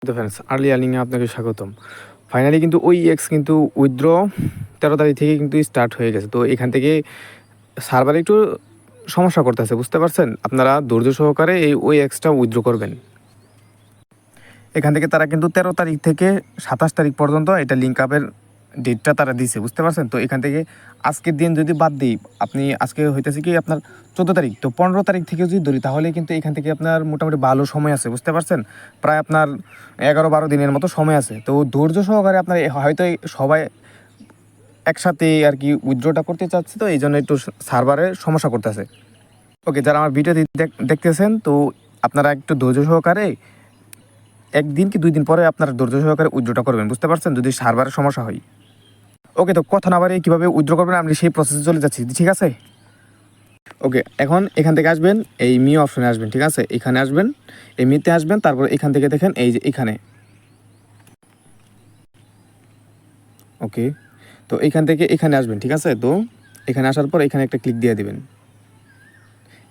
তো friends early আর্নিংয়ে আপনাকে স্বাগতম। ফাইনালি কিন্তু ওই এক্স কিন্তু উইথড্র 13 তারিখ থেকে কিন্তু স্টার্ট হয়ে গেছে। তো এখান থেকে সার্ভারে একটু সমস্যা করতেছে, বুঝতে পারছেন? আপনারা ধৈর্য সহকারে এই ওই এক্সটা উইথড্র করবেন। এখান থেকে তারা কিন্তু 13 তারিখ থেকে 27 তারিখ পর্যন্ত এটা লিঙ্ক আপের ডেটটা তারা দিছে, বুঝতে পারছেন? তো এখান থেকে আজকের দিন যদি বাদ দিই, আপনি আজকে হইতেছে কি আপনার 14 তারিখ, তো 15 তারিখ থেকে যদি ধরি তাহলে কিন্তু এখান থেকে আপনার মোটামুটি ভালো সময় আছে, বুঝতে পারছেন? প্রায় আপনার 11-12 দিনের মতো সময় আছে। তো ধৈর্য সহকারে আপনার হয়তো সবাই একসাথে আর কি উইথড্রটা করতে চাচ্ছে, তো এই জন্য একটু সার্ভারে সমস্যা করতেছে। ওকে, যারা আমার ভিডিও দেখতেছেন, তো আপনারা একটু ধৈর্য সহকারে একদিন কি 2 দিন পরে আপনারা ধৈর্য সহকারে উইথড্রটা করবেন, বুঝতে পারছেন? যদি সার্ভারের সমস্যা হয়। ওকে, তো কথা না বাড়িয়ে কীভাবে উইথড্র করবেন আমি সেই প্রসেসে চলে যাচ্ছি, ঠিক আছে? ওকে, এখন এখান থেকে আসবেন, এই মি অপশনে আসবেন, ঠিক আছে? এখানে আসবেন, এই মিতে আসবেন, তারপর এখান থেকে দেখেন এই যে এখানে। ওকে, তো এখান থেকে এখানে আসবেন, ঠিক আছে? তো এখানে আসার পর এখানে একটা ক্লিক দিয়ে দিবেন।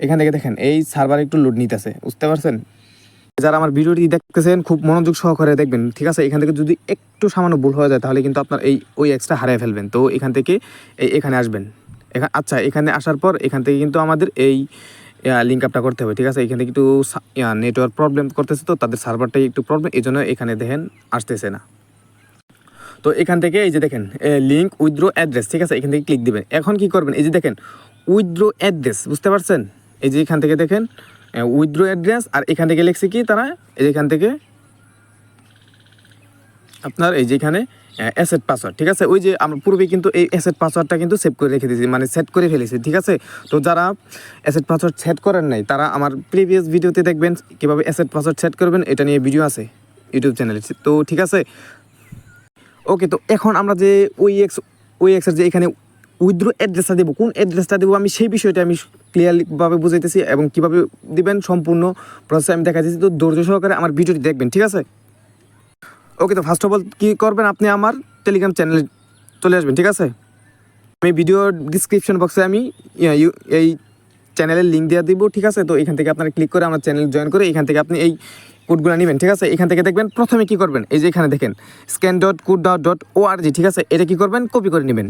এখান থেকে দেখেন এই সার্ভার একটু লোড নিতেছে, বুঝতে পারছেন? যারা আমার ভিডিওটি দেখতেছেন খুব মনোযোগ সহকারে দেখবেন, ঠিক আছে? এখান থেকে যদি একটু সামান্য ভুল হয়ে যায় তাহলে কিন্তু আপনার ওই এক্সট্রা হারিয়ে ফেলবেন। তো এখান থেকে এখানে আসবেন। আচ্ছা, এখানে আসার পর এখান থেকে কিন্তু আমাদের এই লিঙ্ক আপটা করতে হবে, ঠিক আছে? এখান থেকে একটু নেটওয়ার্ক প্রবলেম করতেছে, তো তাদের সার্ভারটাই একটু প্রবলেম, এই জন্য এখানে দেখেন আসতেছে না। তো এখান থেকে এই যে দেখেন লিঙ্ক উইথড্র অ্যাড্রেস, ঠিক আছে? এখান থেকে ক্লিক দিবেন। এখন কি করবেন, এই যে দেখেন উইথড্র অ্যাড্রেস, বুঝতে পারছেন? এই যে এখান থেকে দেখেন উইথড্র অ্যাড্রেস, আর এখান থেকে লিখছে কি তারা, এই যে এখান থেকে আপনার এই যে এখানে অ্যাসেট পাসওয়ার্ড, ঠিক আছে? ওই যে আমরা পূর্বে কিন্তু এই অ্যাসেট পাসওয়ার্ডটা কিন্তু সেভ করে রেখে দিয়েছি, মানে সেট করে ফেলেছি, ঠিক আছে? তো যারা অ্যাসেট পাসওয়ার্ড সেট করেন নাই তারা আমার প্রিভিয়াস ভিডিওতে দেখবেন কীভাবে অ্যাসেট পাসওয়ার্ড সেট করবেন, এটা নিয়ে ভিডিও আছে ইউটিউব চ্যানেলে। তো ঠিক আছে, ওকে, তো এখন আমরা যে ওই এক্সের যে এখানে উইথড্র অ্যাড্রেসটা দেবো, কোন অ্যাড্রেসটা দেবো আমি সেই বিষয়টা আমি ক্লিয়ারলিভাবে বুঝাইতেছি, এবং কীভাবে দিবেন সম্পূর্ণ প্রসেস আমি দেখা দিচ্ছি। তো ধৈর্য সহকারে আমার ভিডিওটি দেখবেন, ঠিক আছে? ওকে, তো ফার্স্ট অফ অল কী করবেন, আপনি আমার টেলিগ্রাম চ্যানেলে চলে আসবেন, ঠিক আছে? আমি ভিডিওর ডিসক্রিপশন বক্সে আমি এই চ্যানেলের লিঙ্ক দিয়ে দিব, ঠিক আছে? তো এখান থেকে আপনারা ক্লিক করে আমার চ্যানেল জয়েন করে এখান থেকে আপনি এই কোডগুলো নেবেন, ঠিক আছে? এখান থেকে দেখবেন প্রথমে কী করবেন, এই যে এখানে দেখেন scan.code.org, ঠিক আছে? এটা কী করবেন, কপি করে নেবেন।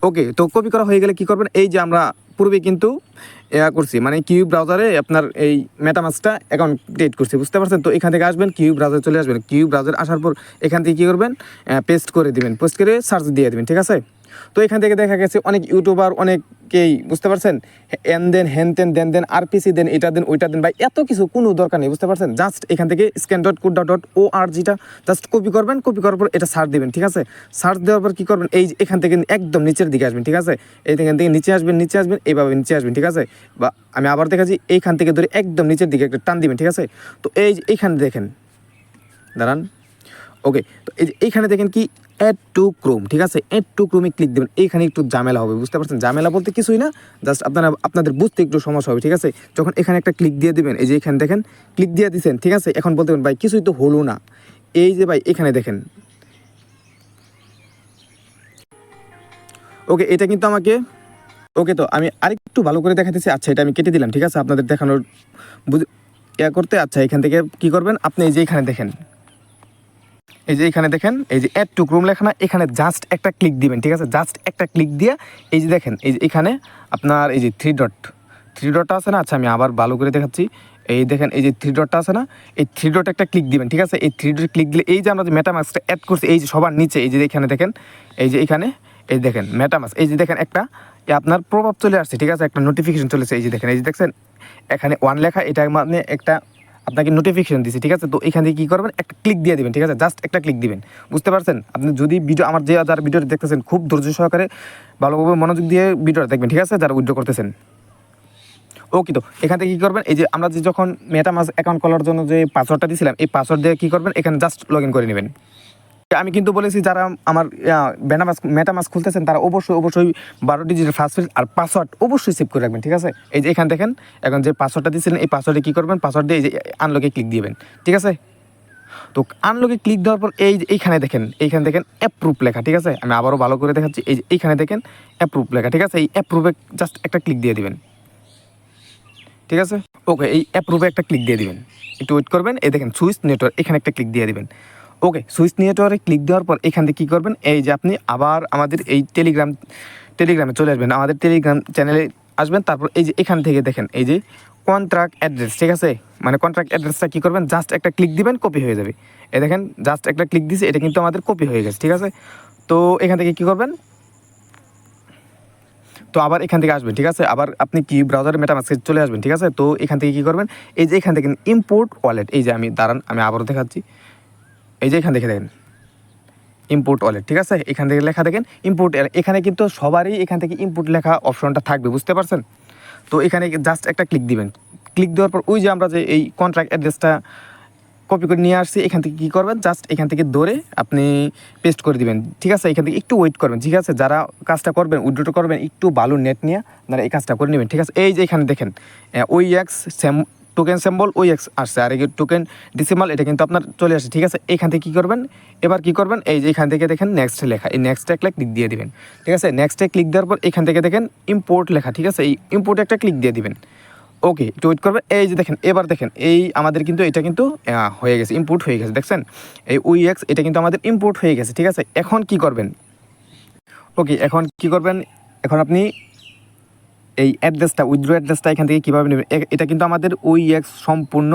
ওকে, তো কপি করা হয়ে গেলে কী করবেন, এই যে আমরা পূর্বে কিন্তু করছি, মানে কিউ ব্রাউজারে আপনার এই মেটামাস্কটা অ্যাকাউন্ট ক্রিয়েট করছি, বুঝতে পারছেন? তো এখান থেকে আসবেন, কিউ ব্রাউজারে চলে আসবেন। কিউ ব্রাউজার আসার পর এখান থেকে কী করবেন, পেস্ট করে দিবেন, পেস্ট করে সার্চ দিয়ে দেবেন, ঠিক আছে? তো এখান থেকে দেখা গেছে অনেক ইউটিউবার অনেকেই, বুঝতে পারছেন, দেন দেন আরপিসি দেন, এটা দেন ওইটা দেন, ভাই এত কিছু কোনো দরকার নেই, বুঝতে পারছেন? জাস্ট এখান থেকে scan.code.org জাস্ট কপি করবেন, কপি করার পর এটা সার্চ দিবেন, ঠিক আছে? সার্চ দেওয়ার পর কী করবেন, এই এখান থেকে একদম নিচের দিকে আসবেন, ঠিক আছে? এখান থেকে নিচে আসবেন, এইভাবে নিচে আসবেন, ঠিক আছে? বা আমি আবার দেখাচ্ছি, এইখান থেকে ধরে একদম নিচের দিকে একটা টান দিবেন, ঠিক আছে? তো এইখানে দেখেন, দাঁড়ান। ওকে, তো এই যে এইখানে দেখেন কি অ্যাড টু ক্রোম, ঠিক আছে? অ্যাড টু ক্রোমে ক্লিক দেবেন। এইখানে একটু ঝামেলা হবে, বুঝতে পারছেন? ঝামেলা বলতে কিছুই না, জাস্ট আপনাদের বুঝতে একটু সমস্যা হবে, ঠিক আছে? যখন এখানে একটা ক্লিক দিয়ে দিবেন, এই যে এখানে দেখেন ক্লিক দিয়ে দিচ্ছেন, ঠিক আছে? এখন বলতে পারেন ভাই কিছুই তো হলো না, এই যে ভাই এখানে দেখেন। ওকে, এটা কিন্তু আমাকে, ওকে, তো আমি আরেকটু ভালো করে দেখাতেছি। আচ্ছা, এটা আমি কেটে দিলাম, ঠিক আছে? আপনাদের দেখানোর করতে। আচ্ছা, এখান থেকে কী করবেন, আপনি এই যে এখানে দেখেন, এই যে এখানে দেখেন এই যে অ্যাড টু ক্রোম লেখা না, এখানে জাস্ট একটা ক্লিক দিবেন, ঠিক আছে? জাস্ট একটা ক্লিক দিয়ে এই যে দেখেন এই যে এখানে আপনার এই যে থ্রি ডটটা আছে না। আচ্ছা, আমি আবার ভালো করে দেখাচ্ছি। এই দেখেন এই যে থ্রি ডটটা আছে না, এই থ্রি ডট একটা ক্লিক দিবেন, ঠিক আছে? এই থ্রি ডট ক্লিক দিলে এই যে আমরা যে মেটামাস্কটা অ্যাড করছি, এই যে সবার নিচে এই যে এখানে দেখেন, এই যে এখানে এই দেখেন মেটামাস্ক, এই যে দেখেন একটা আপনার প্রভাব চলে আসছে, ঠিক আছে? একটা নোটিফিকেশন চলেছে, এই যে দেখেন, এই যে দেখছেন এখানে 1 লেখা, এটা মানে একটা আপনাকে নোটিফিকেশন দিছি, ঠিক আছে? তো এখান থেকে কী করবেন, একটা ক্লিক দিয়ে দিবেন, ঠিক আছে? জাস্ট একটা ক্লিক দিবেন, বুঝতে পারছেন? আপনি যদি ভিডিও আমার যারা ভিডিওটা দেখতেছেন খুব ধৈর্য সহকারে ভালোভাবে মনোযোগ দিয়ে ভিডিওটা দেখবেন, ঠিক আছে? যারা উইথড্র করতেছেন। ওকে, তো এখান থেকে কী করবেন, এই যে আমরা যে যখন মেটামাস্ক অ্যাকাউন্ট খোলার জন্য যে পাসওয়ার্ডটা দিয়েছিলাম, এই পাসওয়ার্ড দিয়ে কী করবেন, এখানে জাস্ট লগ ইন করে নেবেন। আমি কিন্তু বলেছি যারা আমার মেটামাস্ক খুলতেছেন তারা অবশ্যই 12 ডিজিটের ফার্স্ট আর পাসওয়ার্ড অবশ্যই সেভ করে রাখবেন, ঠিক আছে? এই যে এখানে দেখেন এখন যে পাসওয়ার্ডটা দিয়েছিলেন, এই পাসওয়ার্ডে কী করবেন, পাসওয়ার্ড দিয়ে এই যে আনলকে ক্লিক দিবেন, ঠিক আছে? তো আনলকে ক্লিক দেওয়ার পর এই যে এইখানে দেখেন অ্যাপ্রুভ লেখা, ঠিক আছে? আমি আবারও ভালো করে দেখাচ্ছি, এই যে এইখানে দেখেন অ্যাপ্রুভ লেখা, ঠিক আছে? এই অ্যাপ্রুভে জাস্ট একটা ক্লিক দিয়ে দিবেন। ঠিক আছে। ওকে, এই অ্যাপ্রুভে একটা ক্লিক দিয়ে দিবেন, একটু ওয়েট করবেন। এই দেখেন সুইচ নেটওয়ার্ক, এখানে একটা ক্লিক দিয়ে দিবেন। ওকে, সুইচ নেটওয়ার্কে ক্লিক দেওয়ার পর এখান থেকে কী করবেন, এই যে আপনি আবার আমাদের এই টেলিগ্রামে চলে আসবেন, আমাদের টেলিগ্রাম চ্যানেলে আসবেন। তারপর এই যে এখান থেকে দেখেন এই যে কন্ট্রাক্ট অ্যাড্রেস, ঠিক আছে, মানে কন্ট্রাক্ট অ্যাড্রেসটা কী করবেন, জাস্ট একটা ক্লিক দিবেন, কপি হয়ে যাবে। এই দেখেন জাস্ট একটা ক্লিক দিয়েছে, এটা কিন্তু আমাদের কপি হয়ে গেছে, ঠিক আছে। তো এখান থেকে কী করবেন, তো আবার এখান থেকে আসবেন, ঠিক আছে, আবার আপনি কি ব্রাউজারে মেটামাস্কে চলে আসবেন, ঠিক আছে। তো এখান থেকে কী করবেন, এই যে এখান থেকে ইম্পোর্ট ওয়ালেট, এই যে আমি আবারও দেখাচ্ছি, এই যে এখান থেকে দেখেন ইম্পোর্ট ওয়ালেট, ঠিক আছে, এখান থেকে লেখা দেখেন ইম্পোর্ট। এখানে কিন্তু সবারই এখান থেকে ইম্পোর্ট লেখা অপশনটা থাকবে, বুঝতে পারছেন। তো এখানে জাস্ট একটা ক্লিক দিবেন, ক্লিক দেওয়ার পর ওই যে আমরা যে এই কন্ট্রাক্ট অ্যাড্রেসটা কপি করে নিয়ে আসছি, এখান থেকে কী করবেন, জাস্ট এখান থেকে ধরে আপনি পেস্ট করে দিবেন, ঠিক আছে। এখান থেকে একটু ওয়েট করবেন, ঠিক আছে, যারা কাজটা করবেন উইথড্র করবেন একটু ভালো নেট নিয়ে আপনারা এই কাজটা করে নেবেন, ঠিক আছে। এই যে এখানে দেখেন OEX টোকেন সিম্বল OEX আসছে, আর এই টোকেন ডিসিমাল এটা কিন্তু আপনার চলে আসে, ঠিক আছে। এখান থেকে কী করবেন, এবার কী করবেন, এই যে এখান থেকে দেখেন নেক্সট লেখা, এই নেক্সটে একটা ক্লিক দিয়ে দিবেন, ঠিক আছে। নেক্সটে ক্লিক দেওয়ার পর এখান থেকে দেখেন ইম্পোর্ট লেখা, ঠিক আছে, এই ইম্পোর্টে একটা ক্লিক দিয়ে দিবেন। ওকে, একটু ওয়েট করবে। এই যে দেখেন, এবার দেখেন এই আমাদের কিন্তু এটা কিন্তু হয়ে গেছে, ইম্পোর্ট হয়ে গেছে, দেখছেন এই OEX এটা কিন্তু আমাদের ইম্পোর্ট হয়ে গেছে, ঠিক আছে। এখন কি করবেন, ওকে, এখন কি করবেন, এখন আপনি এই অ্যাড্রেসটা উইথড্র অ্যাড্রেসটা এখান থেকে কীভাবে নেবেন, এটা কিন্তু আমাদের OEX সম্পূর্ণ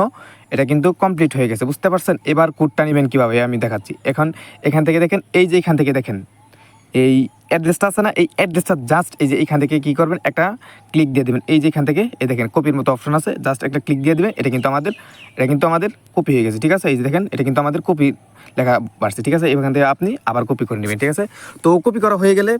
এটা কিন্তু কমপ্লিট হয়ে গেছে, বুঝতে পারছেন। এবার কোডটা নেবেন কীভাবে আমি দেখাচ্ছি। এখন এখান থেকে দেখেন, এই যে এখান থেকে দেখেন এই অ্যাড্রেসটা আছে না, এই অ্যাড্রেসটা জাস্ট এই যে এখান থেকে কী করবেন, একটা ক্লিক দিয়ে দেবেন। এই যে এখান থেকে এই দেখেন কপির মতো অপশন আছে, জাস্ট একটা ক্লিক দিয়ে দেবেন। এটা কিন্তু আমাদের কপি হয়ে গেছে, ঠিক আছে। এই যে দেখেন এটা কিন্তু আমাদের কপি লেখা বাড়ছে, ঠিক আছে। এখান থেকে আপনি আবার কপি করে নেবেন, ঠিক আছে। তো কপি করা হয়ে গেলে,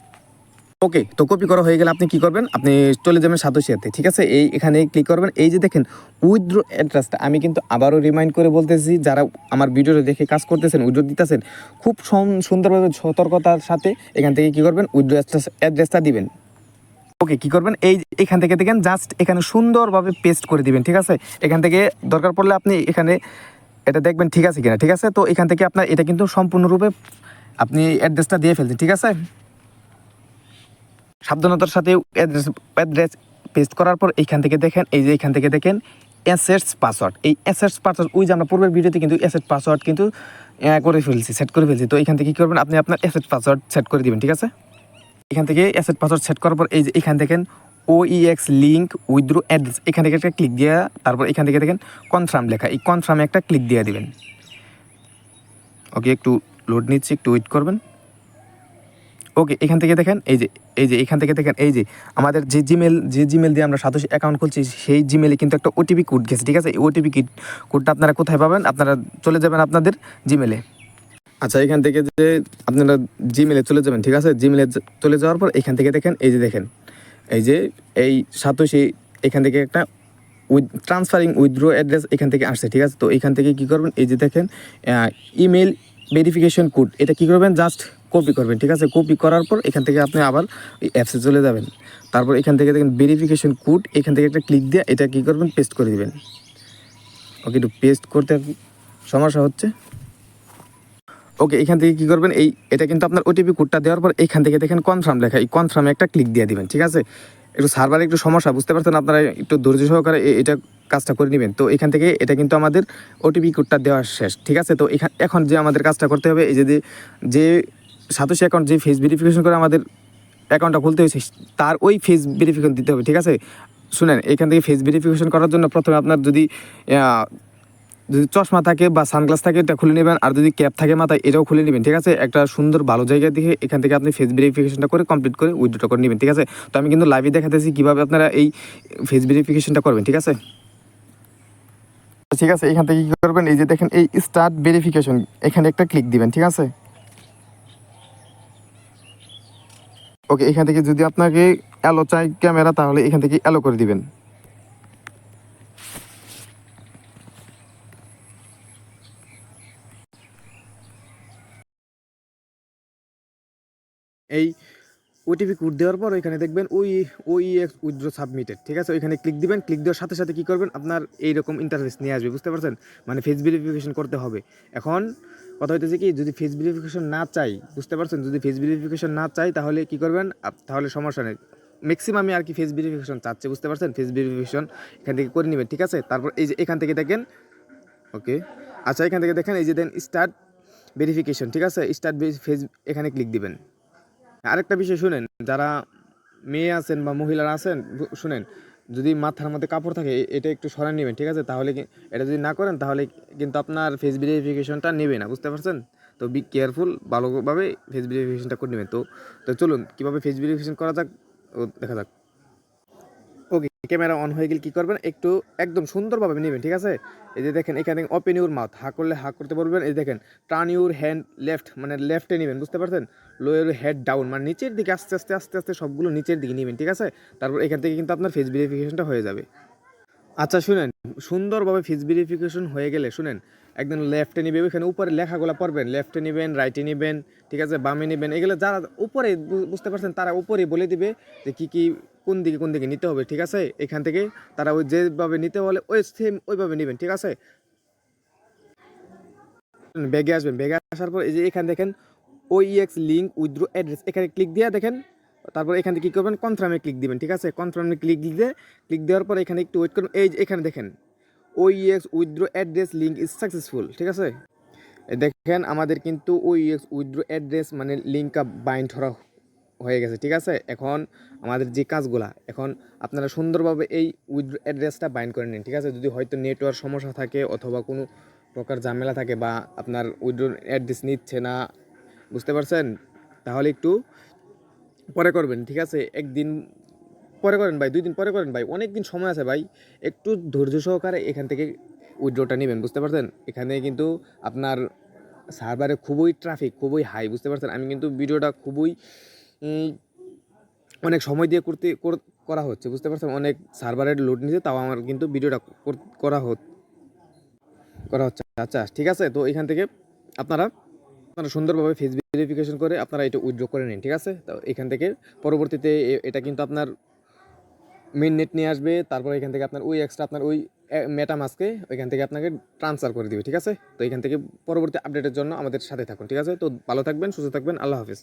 ওকে, তো কপি করা হয়ে গেলে আপনি কি করবেন, আপনি চলে যাবেন সাতোশিয়াতে, ঠিক আছে। এখানে ক্লিক করবেন। এই যে দেখেন উইথড্র অ্যাড্রেসটা, আমি কিন্তু আবারও রিমাইন্ড করে বলতেছি, যারা আমার ভিডিওটা দেখে কাজ করতেছেন উইথড্র দিতেছেন, খুব সুন্দরভাবে সতর্কতার সাথে এখান থেকে কি করবেন, উইথড্র অ্যাড্রেসটা দিবেন। ওকে, কি করবেন, এই এখান থেকে দেখেন জাস্ট এখানে সুন্দরভাবে পেস্ট করে দিবেন, ঠিক আছে। এখান থেকে দরকার পড়লে আপনি এখানে এটা দেখবেন ঠিক আছে কিনা, ঠিক আছে। তো এখান থেকে আপনার এটা কিন্তু সম্পূর্ণরূপে আপনি অ্যাড্রেসটা দিয়ে ফেলছেন, ঠিক আছে। সাবধানতার সাথে অ্যাড্রেস পেস্ট করার পর এইখান থেকে দেখেন, এই যে এখান থেকে দেখেন অ্যাসেটস পাসওয়ার্ড, এই অ্যাসেটস পাসওয়ার্ড ওই যে আমরা পূর্বের ভিডিওতে কিন্তু অ্যাসেট পাসওয়ার্ড কিন্তু সেট করে ফেলছি। তো এখান থেকে কী করবেন, আপনি আপনার অ্যাসেট পাসওয়ার্ড সেট করে দিবেন, ঠিক আছে। এখান থেকে অ্যাসেট পাসওয়ার্ড সেট করার পর এই যে এখান থেকে OEX লিঙ্ক উইথড্র অ্যাড্রেস, এখান থেকে একটা ক্লিক দিয়ে তারপর এখান থেকে দেখেন কনফার্ম লেখা, এই কনফার্মে একটা ক্লিক দিয়ে দিবেন। ওকে, একটু লোড নিচ্ছে, একটু ওয়েট করবেন। ওকে, এখান থেকে দেখেন এই যে এখান থেকে দেখেন এই যে আমাদের যে জিমেল দিয়ে আমরা সাতোশি অ্যাকাউন্ট খুলছি, সেই জিমেলে কিন্তু একটা OTP কোড গেছে, ঠিক আছে। এই OTP কোডটা আপনারা কোথায় পাবেন, আপনারা চলে যাবেন আপনাদের জিমেলে। আচ্ছা, এখান থেকে যে আপনারা জিমেলে চলে যাবেন, ঠিক আছে। জিমেলে চলে যাওয়ার পর এখান থেকে দেখেন এই যে দেখেন এই সাতোশি এখান থেকে একটা ট্রান্সফারিং উইথড্র অ্যাড্রেস এখান থেকে আসছে, ঠিক আছে। তো এখান থেকে কী করবেন, এই যে দেখেন ইমেল ভেরিফিকেশন কোড, এটা কী করবেন, জাস্ট কপি করবেন, ঠিক আছে। কপি করার পর এখান থেকে আপনি আবার অ্যাপসে চলে যাবেন। তারপর এখান থেকে দেখেন ভেরিফিকেশন কোড, এখান থেকে একটা ক্লিক দিয়ে এটা কী করবেন, পেস্ট করে দিবেন। ওকে, একটু পেস্ট করতে সমস্যা হচ্ছে। ওকে, এখান থেকে কী করবেন, এটা কিন্তু আপনার OTP কোডটা দেওয়ার পর এখান থেকে দেখেন কনফার্ম লেখা, এই কনফার্মে একটা ক্লিক দিয়ে দিবেন, ঠিক আছে। একটু সার্ভারে একটু সমস্যা, বুঝতে পারছেন, আপনারা একটু ধৈর্য সহকারে এটা কাজটা করে নেবেন। তো এখান থেকে এটা কিন্তু আমাদের OTP কোডটা দেওয়া শেষ, ঠিক আছে। তো এখন যে আমাদের কাজটা করতে হবে, এই যে সাতোশি অ্যাকাউন্ট যে ফেস ভেরিফিকেশন করে আমাদের অ্যাকাউন্টটা খুলতে হয়েছে, তার ওই ফেস ভেরিফিকেশন দিতে হবে, ঠিক আছে। শুনেন, এখান থেকে ফেস ভেরিফিকেশন করার জন্য প্রথমে আপনার যদি চশমা থাকে বা সানগ্লাস থাকে এটা খুলে নেবেন, আর যদি ক্যাপ থাকে মাথায় এটাও খুলে নেবেন, ঠিক আছে। একটা সুন্দর ভালো জায়গায় দেখে এখান থেকে আপনি ফেস ভেরিফিকেশনটা করে কমপ্লিট করে উইথড্র করে নেবেন, ঠিক আছে। তো আমি কিন্তু লাইভে দেখাতেছি কীভাবে আপনারা এই ফেস ভেরিফিকেশনটা করবেন, ঠিক আছে। ঠিক আছে, এখান থেকে কী করবেন, এই যে দেখেন এই স্টার্ট ভেরিফিকেশন, এখানে একটা ক্লিক দিবেন, ঠিক আছে। ওকে, এখান থেকে যদি আপনাকে অ্যালো চাই ক্যামেরা, তাহলে এখান থেকে অ্যালো করে দিবেন। এই OTP কোড দেওয়ার পর এখানে দেখবেন OEX উইথড্র সাবমিটেড, ঠিক আছে। ওইখানে ক্লিক দিবেন, ক্লিক দেওয়ার সাথে সাথে কী করবেন, আপনার এইরকম ইন্টারফেস নিয়ে আসবে, বুঝতে পারছেন। মানে ফেস ভেরিফিকেশন করতে হবে। এখন কথা হইতেছে কি, যদি ফেস ভেরিফিকেশন না চাই, বুঝতে পারছেন, যদি ফেস ভেরিফিকেশন না চাই তাহলে কী করবেন, তাহলে সমস্যা নেই, ম্যাক্সিমামই আর কি ফেস ভেরিফিকেশন চাচ্ছে, বুঝতে পারছেন? ফেস ভেরিফিকেশন এখান থেকে করে নেবেন, ঠিক আছে? তারপর এই যে এখান থেকে দেখেন, ওকে, আচ্ছা এখান থেকে দেখেন এই যে দেন স্টার্ট ভেরিফিকেশন, ঠিক আছে? স্টার্ট ফেস এখানে ক্লিক দিবেন। আরেকটা বিষয় শুনেন, যারা মেয়ে আছেন বা মহিলারা আছেন, শুনেন, যদি মাথার মধ্যে কাপড় থাকে এটা একটু সরান নেবেন, ঠিক আছে? তাহলে এটা যদি না করেন তাহলে কিন্তু আপনার ফেস ভেরিফিকেশনটা নেবে না, বুঝতে পারছেন? তো বি কেয়ারফুল, ভালোভাবে ফেস ভেরিফিকেশনটা করে নেবেন। তো চলুন কীভাবে ফেস ভেরিফিকেশন করা যাক ও দেখা যাক। ওকে, ক্যামেরা অন হয়ে গেলে কী করবেন, একটু একদম সুন্দরভাবে নেবেন, ঠিক আছে? এই যে দেখেন এখানে ওপেন ইউর মাউথ, হা করলে হা করতে পারবেন। এই দেখেন টার্ন ইউর হ্যান্ড লেফট, মানে লেফটে নেবেন, বুঝতে পারছেন? লোয়ার হেড ডাউন, মানে নিচের দিকে আস্তে আস্তে আস্তে আস্তে সবগুলো নিচের দিকে নেবেন, ঠিক আছে? তারপর এখান থেকে কিন্তু আপনার ফেস ভেরিফিকেশনটা হয়ে যাবে। আচ্ছা শুনেন, সুন্দরভাবে ফেস ভেরিফিকেশন হয়ে গেলে শুনেন, একদম লেফটে নিবে, ওইখানে উপরে লেখাগুলো পড়বেন, লেফটে নেবেন, রাইটে নেবেন, ঠিক আছে, বামে নেবেন। এগুলো যারা উপরে বুঝতে পারছেন তারা উপরেই বলে দিবে যে কী কী কোন দিকে নিতে হবে, ঠিক আছে? এখান থেকে তারা ওই যেভাবে নিতে বলে ওই সেম ওইভাবে নেবেন, ঠিক আছে? ব্যাগে আসবেন, ব্যাগে আসার পর এই যে এখানে দেখেন ওইএক্স লিঙ্ক উইথড্র অ্যাড্রেস, এখানে ক্লিক দিয়ে দেখেন, তারপর এখান থেকে কী করবেন, কনফার্মে ক্লিক দিবেন, ঠিক আছে? কনফার্মে ক্লিক দেওয়ার পর এখানে একটু ওয়েট করবেন। এই যে এখানে দেখেন OEX withdraw address link is successful, ঠিক আছে? দেখেন আমাদের কিন্তু ওইএক্স উইথড্র অ্যাড্রেস মানে লিঙ্কটা বাইন্ড করা হয়ে গেছে, ঠিক আছে? এখন আমাদের যে কাজগুলা, এখন আপনারা সুন্দরভাবে এই উইথড্র অ্যাড্রেসটা বাইন্ড করে নিন, ঠিক আছে? যদি হয়তো নেটওয়ার্ক সমস্যা থাকে অথবা কোনো প্রকার ঝামেলা থাকে বা আপনার উইথড্র অ্যাড্রেস নিচ্ছে না, বুঝতে পারছেন? তাহলে একটু পরে করবেন, ঠিক আছে? একদিন পরে করেন ভাই, 2 দিন পরে করেন ভাই, অনেক দিন সময় আছে ভাই। একটু ধৈর্য সহকারে এখান থেকে উইথড্রটা নেবেন, বুঝতে পারছেন? এখানে কিন্তু আপনার সার্ভারে খুবই ট্রাফিক, খুবই হাই, বুঝতে পারছেন? আমি কিন্তু ভিডিওটা খুবই অনেক সময় দিয়ে করা হচ্ছে, বুঝতে পারছেন? অনেক সার্ভারের লোড নিতে, তাও আমার কিন্তু ভিডিওটা করা হচ্ছে। আচ্ছা ঠিক আছে, তো এখান থেকে আপনারা সুন্দরভাবে ফেস ভেরিফিকেশন করে আপনারা এটা উইথড্র করে নিন, ঠিক আছে? তো এখান থেকে পরবর্তীতে এটা কিন্তু আপনার মেইন নেট নিয়ে আসবে, তারপর এখান থেকে আপনার ওই এক্সট্রা আপনার ওই মেটামাস্কে ওইখান থেকে আপনাকে ট্রান্সফার করে দিবে, ঠিক আছে? তো এখান থেকে পরবর্তী আপডেটের জন্য আমাদের সাথে থাকুন, ঠিক আছে? তো ভালো থাকবেন, সুস্থ থাকবেন, আল্লাহ হাফিজ।